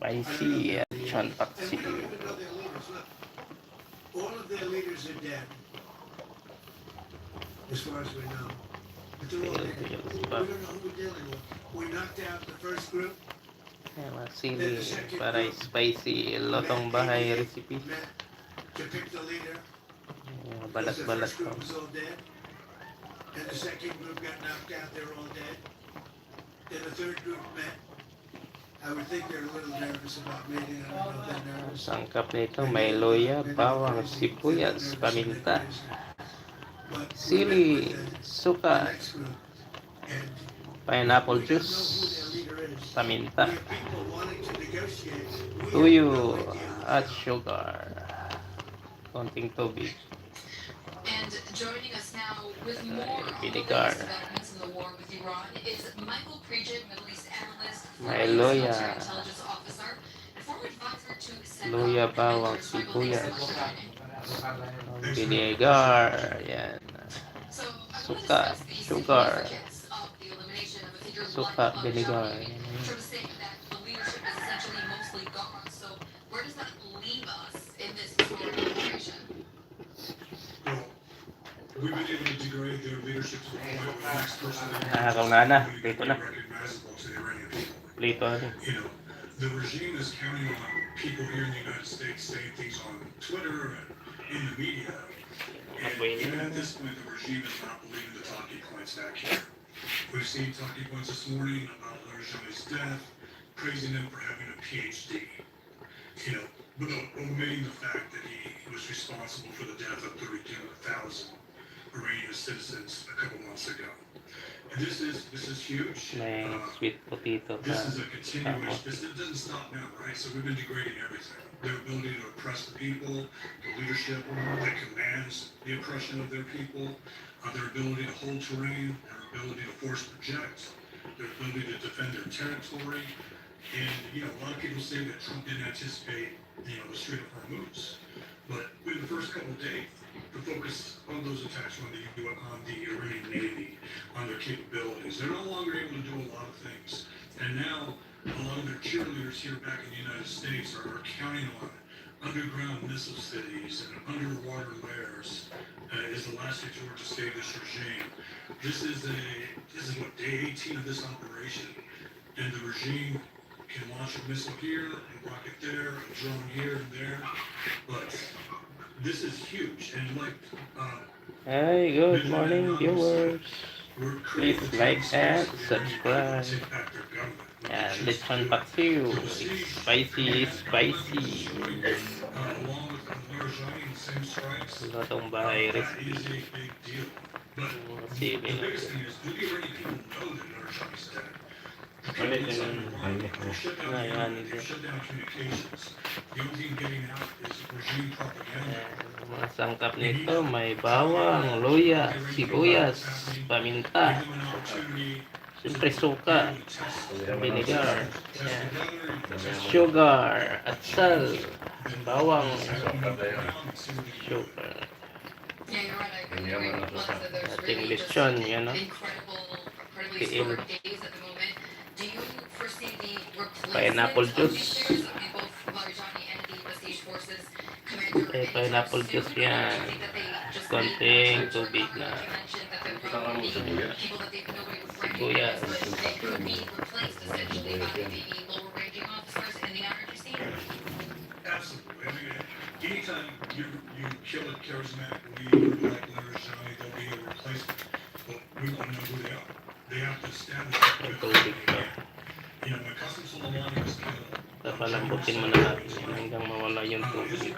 Spicy lechon paksiw. All of their leaders are dead, as far as we know. But they're all dead. We don't know who we're dealing with. We knocked out the first group. Sili para spicy lotong bahay recipe. Met to pick the leader. Balat-balat The first group pa. was all dead. And the second group got knocked out. They were all dead. Then the third group met. I would think they're a little nervous about meeting. I don't know if they're nervous. Sangkap nito may luya, bawang, sibuyas, paminta, sili, suka, pineapple juice, paminta, tuyo, at sugar. Konting tubig. And joining us now with more on the Vinegar. latest developments in the war with Iran is Michael Prijit, Middle East analyst, May former luya. intelligence officer, and former advisor to Luya, CENTCOM bawang, commanders. Michael, thanks so sibuyas. much for joining. Vinegar. Yan. So, I want to Suka, discuss the sugar. significance of the elimination of a figure Suka, like vinegar. Al-Shami. Sort of saying that the leadership is essentially mostly gone. So, where does that leave us in this historic operation? Well, we've been able to degrade their leadership to the point where the next person Nakakaw na. Dito na. recognizable to the Iranian people. Plito. You know, the regime is counting on people here in the United States saying things on Twitter and in the media. And even at this point, the regime is not believing the talking points back here. We've seen talking points this morning about Larijani's death, praising him for having a PhD. You know, but omitting the fact that he was responsible for the death of 32,000 Iranian citizens a couple months ago. And this is huge. May sweet potato This pa. is a continuation. This it doesn't stop now, right? So we've been degrading everything. Their ability to oppress the people, the leadership that commands the oppression of their people, their ability to hold terrain, their ability to force project, their ability to defend their territory. And, you know, a lot of people say that Trump didn't anticipate, you know, the Strait of Hormuz. But in the first couple of days, the focus on those attacks on the Iranian Navy, on their capabilities. They're no longer able to do a lot of things. And now, a lot of their cheerleaders here back in the United States are counting on underground missile cities and underwater layers is the last resort to save this regime. This is what, day 18 of this operation. And the regime can launch a missile here, a rocket there, a drone here and there. But this is huge. And like, Hi, good morning viewers. Please like and subscribe. Yan, lechon paksiw. Spicy, spicy. Lotong bahay recipe. Sili. Ayan, mga sangkap nito may bawang, luya, sibuyas, paminta, siyempre suka, vinegar, yan, sugar, at sal, bawang, sugar. Yeah, you're right. I agree. Plus, there's Ating really just lechon, yan o. incredibly historic days at the moment. Do you foresee the replacement Pineapple of juice. these leaders? I mean, both Larijani and the Basij forces commander. Okay, pineapple juice yan. Konting tubig na. You mentioned that there will be people that nobody would Sibuyas. recognize, but they could be replaced essentially by maybe lower ranking officers in the energy scene. Absolutely. I mean, anytime you kill a charismatic leader like Larijani, there'll be a replacement. But we won't know who they are. They have to establish that. Tubig pa. You know, when Qasem Soleimani was killed, Papalambutin mo na natin yan hanggang mawala yung tubig.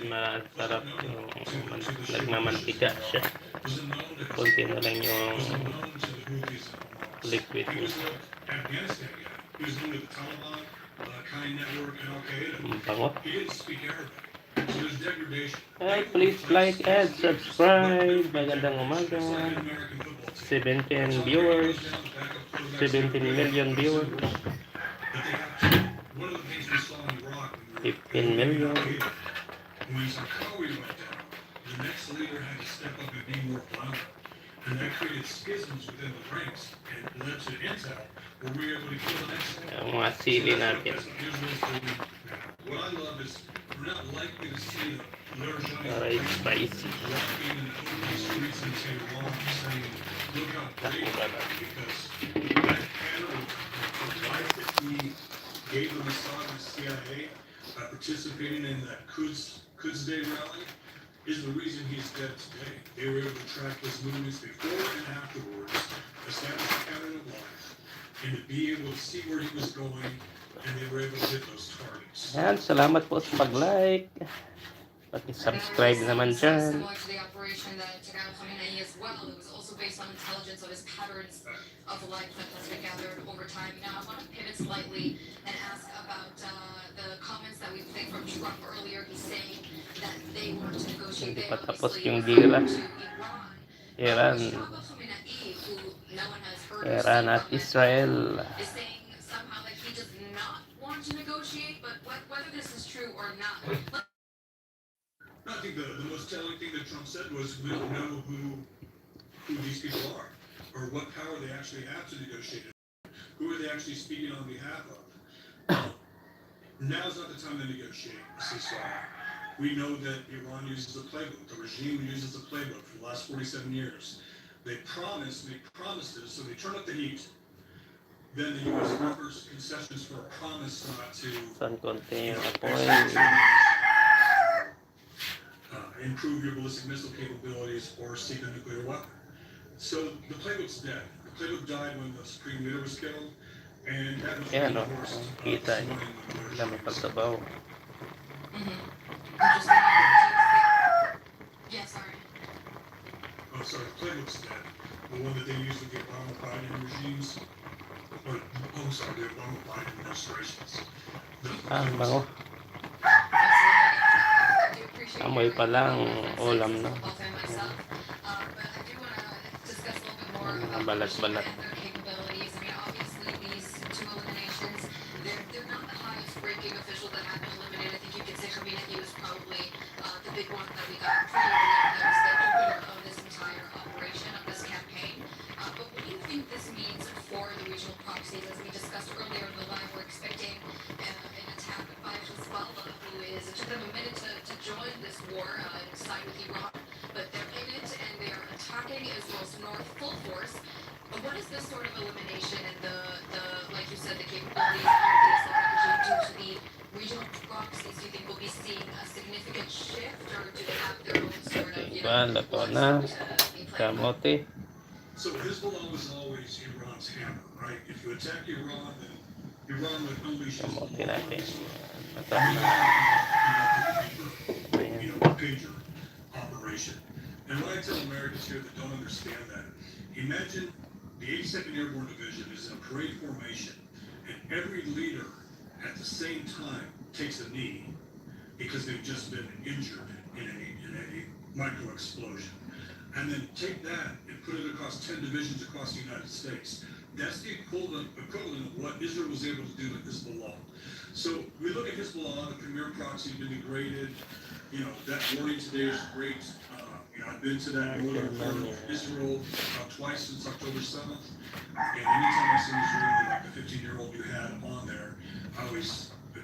Masarap yung nagmamantika siya. Kunti na lang yung liquid niya. Afghanistan guy. He was known to the Taliban, Kind Network, and Al-Qaeda. Bango. He didn't speak Arabic. So there's degradation. Hey, please like and subscribe. Magandang umaga. 17 viewers. 17 million viewers. 15 million. When Zarqawi went down, the next leader had to step up and be more violent. And that created schisms within the ranks and led to intel Were we able to kill the next one? Yung mga sili natin. What I love is we're not likely to see their Alright, spicy. walking in open streets in Tehran saying, look how brave I am, because that panel of life that he gave the Mossad and CIA participating in that Quds Day rally is the reason he's dead today. They were able to track his movements before and afterwards, establish a pattern of life, and to be able to see where he was going, and they were able to hit those targets. Yan, salamat po sa pag-like. Paki-subscribe naman dyan. Similar to the operation that took out Khamenei as well, it was also based on intelligence of his patterns of life that has been gathered over time. Now, I want to pivot slightly and ask about the comments that we've played from Trump earlier. He's saying that they want to negotiate. Hindi They pa tapos obviously yung are dira. to Iran. Iran. Mustafa Khamenei, who no one has heard or Iran seen at from yet, Israel. is saying somehow that he does not want to negotiate, but whether this is true or not. I think the most telling thing that Trump said was we don't know who these people are or what power they actually have to negotiate. Who are they actually speaking on behalf of? Now's not the time to negotiate a ceasefire. We know that Iran uses a playbook. The regime uses a playbook for the last 47 years. They promised this, so they turn up the heat. Then the U.S. offers concessions for a promise not to Saan konti yung exercise apoy. improve your ballistic missile capabilities or seek a nuclear weapon. So the playbook's dead. The playbook died when the Supreme Leader was killed, and that was Ayan o, reinforced kita this niyo. morning when the Dami pang sabaw. Yeah, sorry. Oh, sorry, the playbook's dead. The one that they used with the Obama-Biden regimes. Or, oh, sorry, the Obama-Biden administrations. Ah, bango. Amoy pa lang, ulam na. Balat-balat. They're not the highest ranking official that have been eliminated. I think you could say Khamenei was probably the big one that we got pretty early. That was the opener of this entire operation, of this campaign. But what do you think this means for the regional proxies? As we discussed earlier in the live, we're expecting an attack by Hezbollah, who is, it took them a minute to join this war and side with Iran, but they're in it and they are attacking Israel's north full force. What is this sort of elimination and the like you said, the capabilities of the Islamic regime due to the regional proxies? Do you think we'll be seeing a significant shift, or do they have their own sort of, Lato na. Kamote. So Hezbollah was always Iran's hammer, right? If you attack Iran, then Iran would unleash Kamote Hezbollah. natin. Ito I mean, na. pager operation. And what I tell Americans here that don't understand that, imagine the 82nd Airborne Division is in a parade formation, and every leader at the same time takes a knee because they've just been injured in a micro explosion. And then take that and put it across 10 divisions across the United States. That's the equivalent of what Israel was able to do with Hezbollah. So we look at Hezbollah, the premier proxy, been degraded. That warning today is great. I've been to that border of Israel twice since October 7th. And anytime I see Israeli, like the 15-year-old you had on there,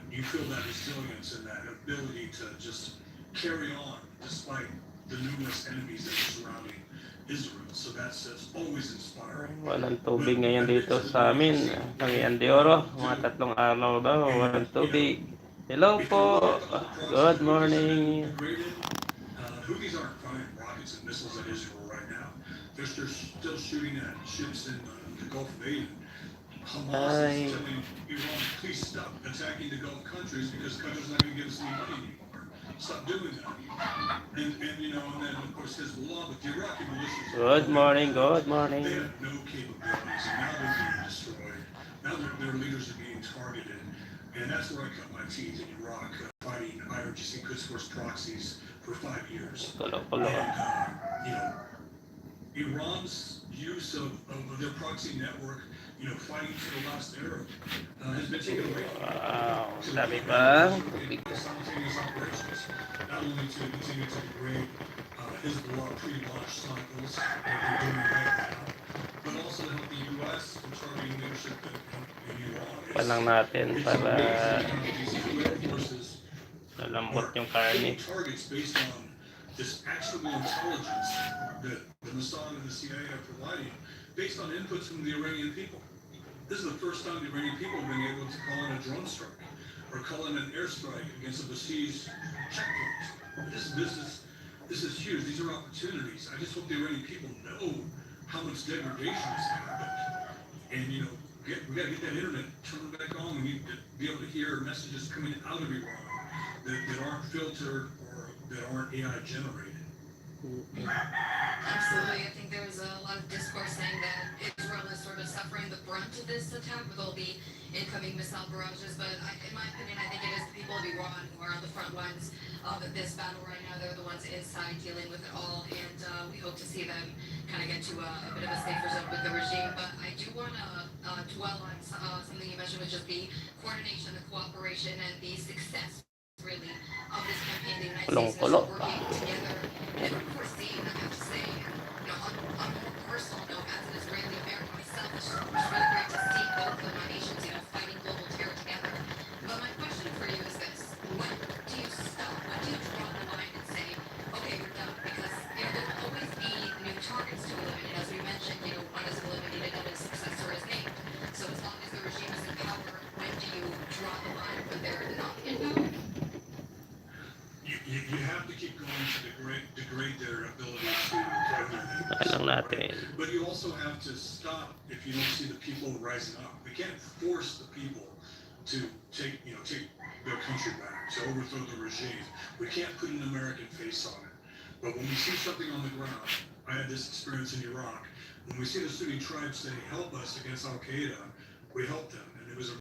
you feel that resilience and that ability to just carry on despite the numerous enemies that are surrounding Israel. So that's always inspiring. Walang tubig ngayon dito sa amin. Tangian de Oro. Mga 3 araw daw. Walang tubig. Hello po. Good morning. Houthis aren't firing rockets and missiles at Israel right now. They're still shooting at ships in the Gulf of Aden. Hamas is telling Iran, please stop attacking the Gulf countries because the country's not going to give us any money anymore. Stop doing that. And then of course Hezbollah, but the Iraqi militias. Good morning. Good morning. They have no capabilities, and now they're being destroyed. Now their leaders are being targeted, and that's where I cut my teeth in Iraq, fighting IRGC Quds Force proxies for 5 years. And Iran's use of their proxy network, fighting for the last era, has been taken away. Wow. Dami pa. Simultaneous operations, not only to continue to degrade Hezbollah pre-launch cycles, like they're doing right now, but also to help the U.S. in targeting leadership in Iran. Pa lang natin It's para amazing how these UN forces nalambot are yung karne. hitting targets based on this actionable intelligence that the Mossad and the CIA are providing, based on inputs from the Iranian people. This is the first time the Iranian people have been able to call in a drone strike or call in an airstrike against a besieged checkpoint. This is huge. These are opportunities. I just hope the Iranian people know how much degradation has happened. And, you know, we got to get that internet turned back on. We need to be able to hear messages coming out of Iran that aren't filtered or that aren't AI generated. Absolutely. I think there's a lot of discourse saying that Israel is sort of suffering the brunt of this attack with all the incoming missile barrages. But in my opinion, I think it is the people of Iran who are on the front lines of this battle right now. They're the ones inside dealing with it all. And we hope to see them kind of get to a bit of a safer zone with the regime. But I do want to dwell on something you mentioned, which is the coordination, the cooperation, and the success, really, of this campaign. The United States is Kulong-kulo. working together. Never before seen, I have to say, you know, on a more personal note, as an Israeli American myself, it's really great to see both of my nations, you know, fighting global terror together. But my question for you is this: when do you stop? When do you draw the line and say, okay, we're done? Because you know there will always be new targets to eliminate. As we mentioned, you know, one is eliminated and its successor is named. So as long as the regime is in power, when do you draw the line when they're not in power? You have to keep going to degrade their ability to threaten their Saka lang neighbors. natin. But you also have to stop if you don't see the people rising up. We can't force the people to take their country back, to overthrow the regime. We can't put an American face on it. But when we see something on the ground, I had this experience in Iraq. When we see the Sunni tribes say, help us against Al Qaeda, we help them.